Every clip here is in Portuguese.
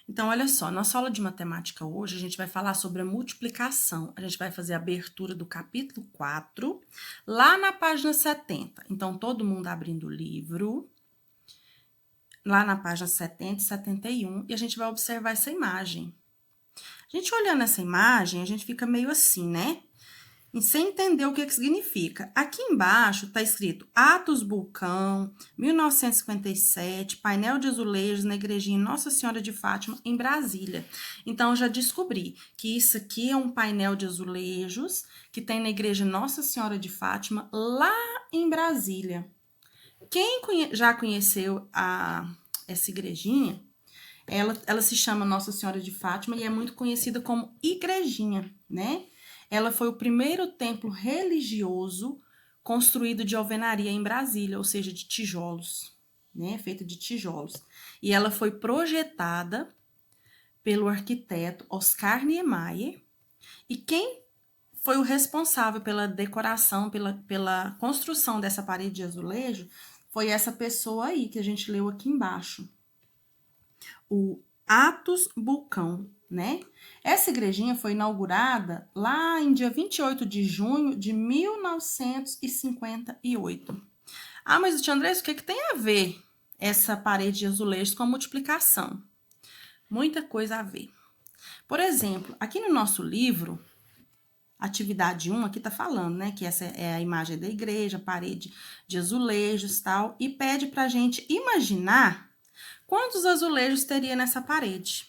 Então, olha só, nossa aula de matemática hoje, a gente vai falar sobre a multiplicação. A gente vai fazer a abertura do capítulo 4, lá na página 70. Então, todo mundo abrindo o livro, lá na página 70 e 71, e a gente vai observar essa imagem. A gente olhando essa imagem, a gente fica meio assim, né? E sem entender o que significa. Aqui embaixo está escrito Atos Bulcão, 1957, painel de azulejos na igrejinha Nossa Senhora de Fátima, em Brasília. Então, eu já descobri que isso aqui é um painel de azulejos que tem na igreja Nossa Senhora de Fátima, lá em Brasília. Quem já conheceu essa igrejinha, ela se chama Nossa Senhora de Fátima e é muito conhecida como igrejinha, né? Ela foi o primeiro templo religioso construído de alvenaria em Brasília, ou seja, de tijolos, né? Feito de tijolos. E ela foi projetada pelo arquiteto Oscar Niemeyer. E quem foi o responsável pela decoração, pela construção dessa parede de azulejo foi essa pessoa aí que a gente leu aqui embaixo. O Atos Bulcão, né? Essa igrejinha foi inaugurada lá em dia 28 de junho de 1958. Ah, mas, tia Andressa, o que tem a ver essa parede de azulejos com a multiplicação? Muita coisa a ver. Por exemplo, aqui no nosso livro, atividade 1, aqui tá falando, né, que essa é a imagem da igreja, parede de azulejos, tal, e pede pra gente imaginar quantos azulejos teria nessa parede.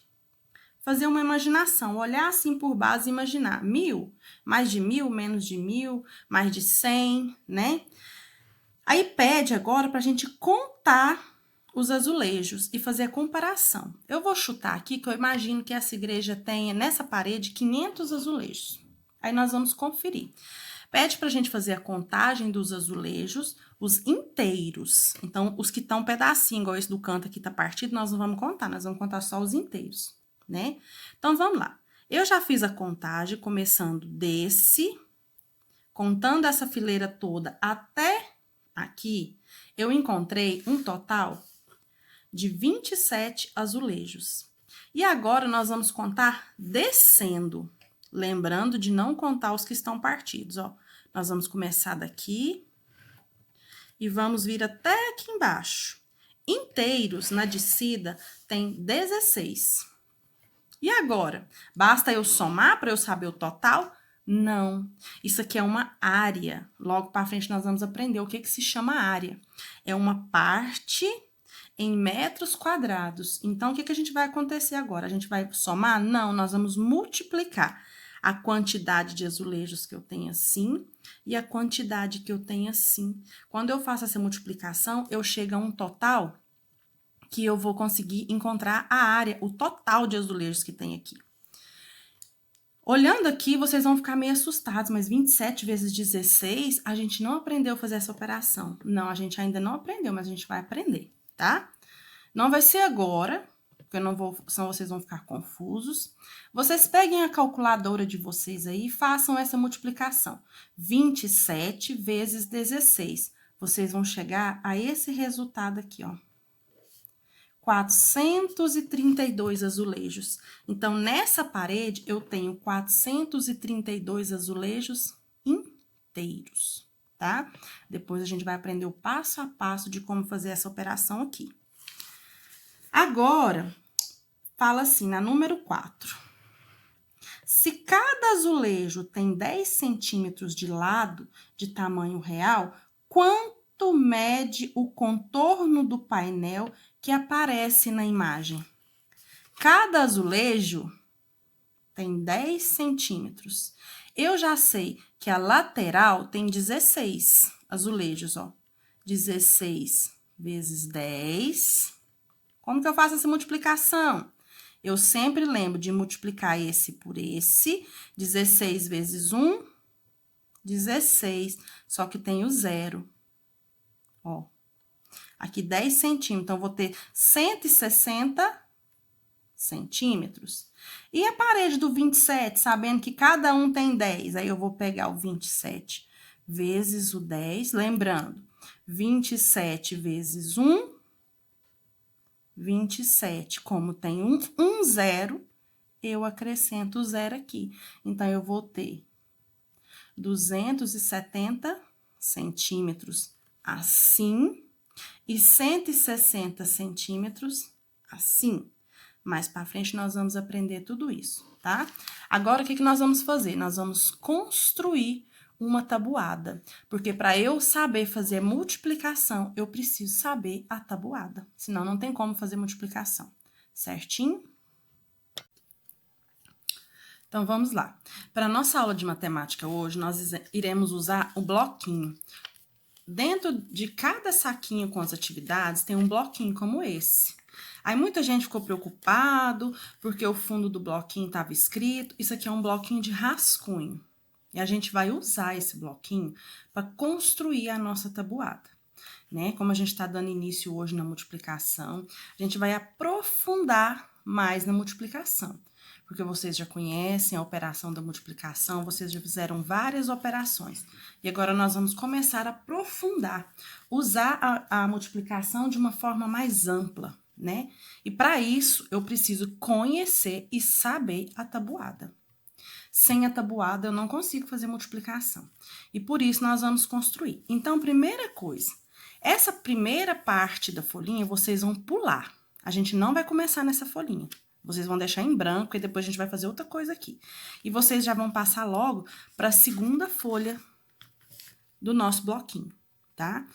Fazer uma imaginação, olhar assim por base e imaginar 1000, mais de 1000, menos de 1000, mais de 100, né? Aí pede agora para a gente contar os azulejos e fazer a comparação. Eu vou chutar aqui que eu imagino que essa igreja tenha nessa parede 500 azulejos. Aí nós vamos conferir. Pede para a gente fazer a contagem dos azulejos, os inteiros. Então, os que estão um pedacinho, igual esse do canto aqui tá partido, nós não vamos contar, nós vamos contar só os inteiros, né? Então, vamos lá. Eu já fiz a contagem, começando desse, contando essa fileira toda até aqui, eu encontrei um total de 27 azulejos. E agora nós vamos contar descendo, lembrando de não contar os que estão partidos, ó. Nós vamos começar daqui e vamos vir até aqui embaixo. Inteiros na descida tem 16. E agora? Basta eu somar para eu saber o total? Não. Isso aqui é uma área. Logo para frente nós vamos aprender o que se chama área. É uma parte em metros quadrados. Então, o que a gente vai acontecer agora? A gente vai somar? Não, nós vamos multiplicar a quantidade de azulejos que eu tenho assim e a quantidade que eu tenho assim. Quando eu faço essa multiplicação, eu chego a um total que eu vou conseguir encontrar a área, o total de azulejos que tem aqui. Olhando aqui, vocês vão ficar meio assustados, mas 27 vezes 16, a gente não aprendeu a fazer essa operação. Não, a gente ainda não aprendeu, mas a gente vai aprender, tá? Não vai ser agora, porque eu não vou, senão vocês vão ficar confusos. Vocês peguem a calculadora de vocês aí e façam essa multiplicação. 27 vezes 16. Vocês vão chegar a esse resultado aqui, ó. 432 azulejos. Então, nessa parede, eu tenho 432 azulejos inteiros, tá? Depois a gente vai aprender o passo a passo de como fazer essa operação aqui. Agora, fala assim, na número 4. Se cada azulejo tem 10 centímetros de lado de tamanho real, quanto mede o contorno do painel que aparece na imagem? Cada azulejo tem 10 centímetros. Eu já sei que a lateral tem 16 azulejos, ó. 16 vezes 10. Como que eu faço essa multiplicação? Eu sempre lembro de multiplicar esse por esse. 16 vezes 1, 16. Só que tem o zero. Ó. Aqui 10 centímetros. Então, eu vou ter 160 centímetros. E a parede do 27, sabendo que cada um tem 10. Aí, eu vou pegar o 27 vezes o 10. Lembrando, 27 vezes 1, 27. Como tem um zero, eu acrescento o zero aqui. Então, eu vou ter 270 centímetros assim e 160 centímetros assim. Mais para frente, nós vamos aprender tudo isso, tá? Agora, o que nós vamos fazer? Nós vamos construir uma tabuada, porque para eu saber fazer multiplicação, eu preciso saber a tabuada, senão não tem como fazer multiplicação, certinho? Então, vamos lá. Para a nossa aula de matemática hoje, nós iremos usar o bloquinho. Dentro de cada saquinho com as atividades, tem um bloquinho como esse. Aí, muita gente ficou preocupado porque o fundo do bloquinho estava escrito. Isso aqui é um bloquinho de rascunho. E a gente vai usar esse bloquinho para construir a nossa tabuada, né? Como a gente está dando início hoje na multiplicação, a gente vai aprofundar mais na multiplicação, porque vocês já conhecem a operação da multiplicação, vocês já fizeram várias operações. E agora nós vamos começar a aprofundar, usar a multiplicação de uma forma mais ampla, né? E para isso, eu preciso conhecer e saber a tabuada. Sem a tabuada, eu não consigo fazer multiplicação. E por isso, nós vamos construir. Então, primeira coisa, essa primeira parte da folhinha, vocês vão pular. A gente não vai começar nessa folhinha. Vocês vão deixar em branco e depois a gente vai fazer outra coisa aqui. E vocês já vão passar logo para a segunda folha do nosso bloquinho, tá?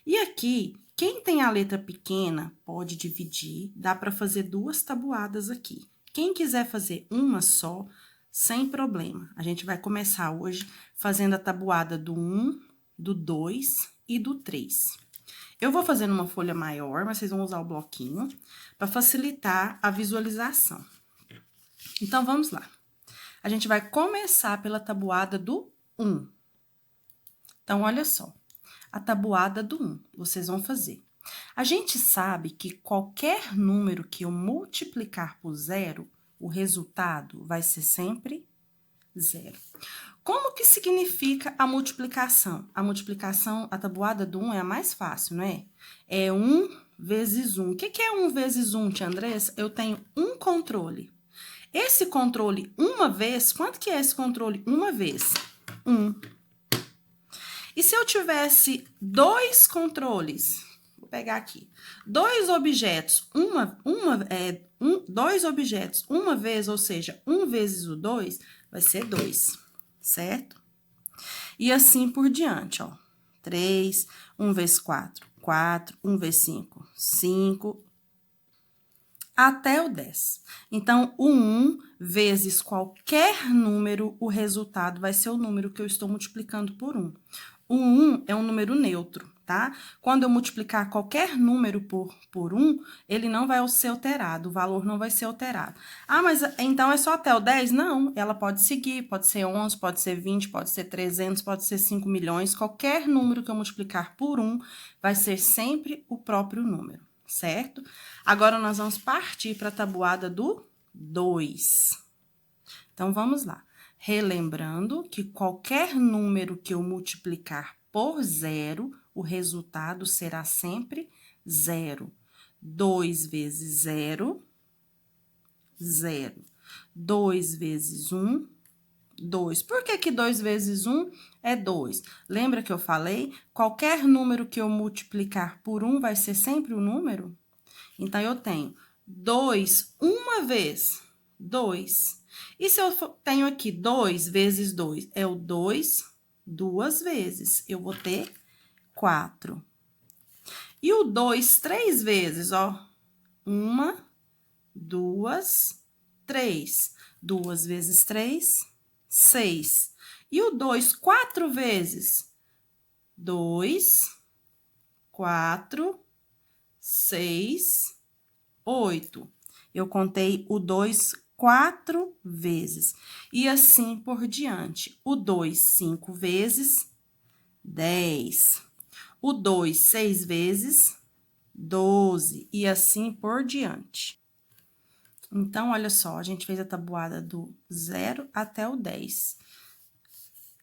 E aqui, quem tem a letra pequena pode dividir, dá para fazer duas tabuadas aqui. Quem quiser fazer uma só, sem problema. A gente vai começar hoje fazendo a tabuada do 1, do 2 e do 3. Eu vou fazer numa folha maior, mas vocês vão usar o bloquinho para facilitar a visualização. Então, vamos lá. A gente vai começar pela tabuada do 1. Então, olha só. A tabuada do 1, vocês vão fazer. A gente sabe que qualquer número que eu multiplicar por zero, o resultado vai ser sempre zero. Como que significa a multiplicação? A multiplicação, a tabuada do 1 é a mais fácil, não é? É 1 vezes 1. O que é 1 vezes 1, tia Andressa? Eu tenho um controle. Esse controle uma vez, quanto que é esse controle uma vez? 1. E se eu tivesse dois controles? Vou pegar aqui. Dois objetos, dois objetos uma vez, ou seja, 1 vezes o 2, vai ser 2, certo? E assim por diante, ó. 3, 1 vezes 4, 4, 1 vezes 5, 5, até o 10. Então, o 1 vezes qualquer número, o resultado vai ser o número que eu estou multiplicando por 1. O 1 é um número neutro, tá? Quando eu multiplicar qualquer número por 1, ele não vai ser alterado, o valor não vai ser alterado. Ah, mas então é só até o 10? Não, ela pode seguir, pode ser 11, pode ser 20, pode ser 300, pode ser 5 milhões. Qualquer número que eu multiplicar por 1 vai ser sempre o próprio número, certo? Agora, nós vamos partir para a tabuada do 2. Então, vamos lá. Relembrando que qualquer número que eu multiplicar por zero, o resultado será sempre zero. 2 vezes 0, 0. 2 vezes 1, 2. Por que 2 vezes 1 é 2? Lembra que eu falei? Qualquer número que eu multiplicar por 1 vai ser sempre o número? Então, eu tenho 2 uma vez, 2. E se eu tenho aqui 2 vezes 2, é o 2 duas vezes. Eu vou ter 4. E o 2 três vezes, ó. 1, 2, 3. 2 vezes 3, 6. E o 2 quatro vezes? 2, 4, 6, 8. Eu contei o 2 4 vezes. E assim por diante. O 2 5 vezes, 10. O 2 6 vezes, 12. E assim por diante. Então, olha só, a gente fez a tabuada do 0 até o 10.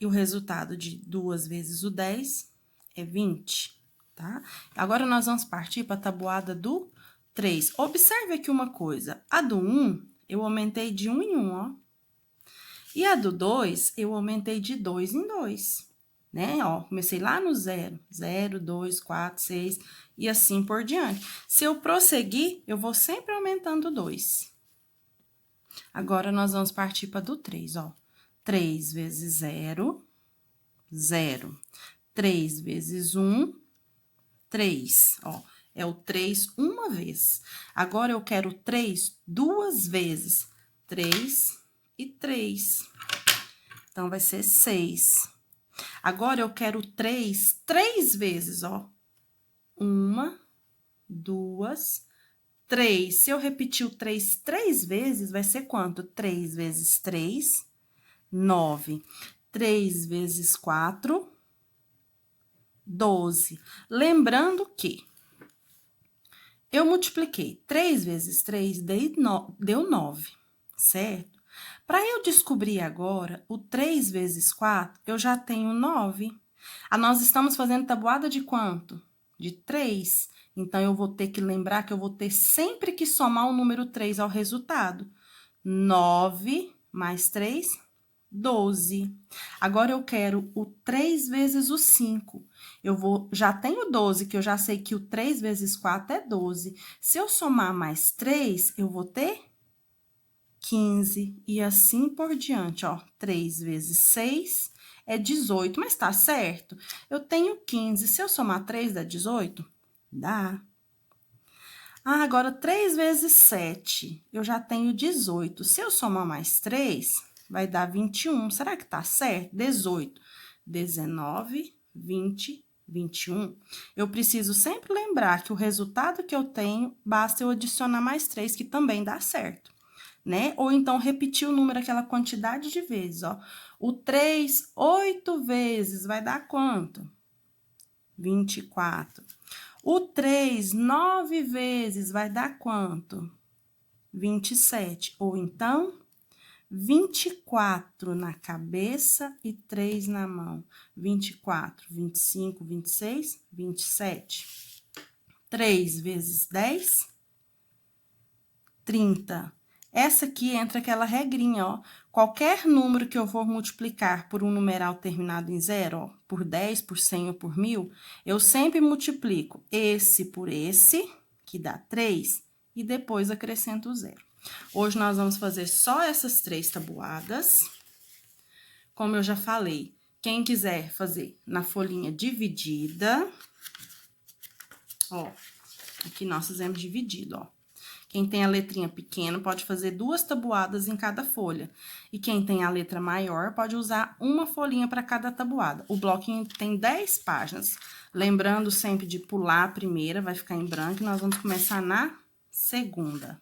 E o resultado de 2 vezes o 10 é 20, tá? Agora, nós vamos partir para a tabuada do 3. Observe aqui uma coisa. A do 1, eu aumentei de 1 em 1, ó. E a do 2, eu aumentei de 2 em 2, né? Ó, comecei lá no 0. 0, 2, 4, 6 e assim por diante. Se eu prosseguir, eu vou sempre aumentando 2. Agora, nós vamos partir para do 3, ó. 3 vezes 0, 0. 3 vezes 1, 3, ó. É o 3 uma vez. Agora, eu quero 3 duas vezes. 3 e 3. Então, vai ser 6. Agora, eu quero 3 vezes, ó. 1, 2, 3. Se eu repetir o 3 vezes, vai ser quanto? 3 vezes 3, 9. 3 vezes 4, 12. Lembrando que eu multipliquei 3 vezes 3, deu 9, certo? Para eu descobrir agora o 3 vezes 4, eu já tenho 9. Nós estamos fazendo tabuada de quanto? De 3. Então, eu vou ter que lembrar que eu vou ter sempre que somar o número 3 ao resultado. 9 mais 3, 12. Agora, eu quero o 3 vezes o 5. Já tenho 12, que eu já sei que o 3 vezes 4 é 12. Se eu somar mais 3, eu vou ter 15. E assim por diante, ó. 3 vezes 6 é 18, mas tá certo? Eu tenho 15. Se eu somar 3 dá 18? Dá. Agora, 3 vezes 7, eu já tenho 18. Se eu somar mais 3, vai dar 21. Será que tá certo? 18, 19, 20, 21. Eu preciso sempre lembrar que o resultado que eu tenho, basta eu adicionar mais 3, que também dá certo, né? Ou então, repetir o número aquela quantidade de vezes, ó. O 3, 8 vezes, vai dar quanto? 24. O 3, 9 vezes, vai dar quanto? 27. Ou então, 24 na cabeça e 3 na mão. 24, 25, 26, 27. 3 vezes 10, 30. Essa aqui entra aquela regrinha, ó. Qualquer número que eu for multiplicar por um numeral terminado em 0, ó, por 10, por 100 ou por 1000, eu sempre multiplico esse por esse, que dá 3, e depois acrescento o 0. Hoje, nós vamos fazer só essas 3 tabuadas. Como eu já falei, quem quiser fazer na folhinha dividida, ó, aqui nós fizemos dividido, ó. Quem tem a letrinha pequena pode fazer 2 tabuadas em cada folha. E quem tem a letra maior pode usar uma folhinha para cada tabuada. O bloquinho tem 10 páginas. Lembrando sempre de pular a primeira, vai ficar em branco, e nós vamos começar na segunda.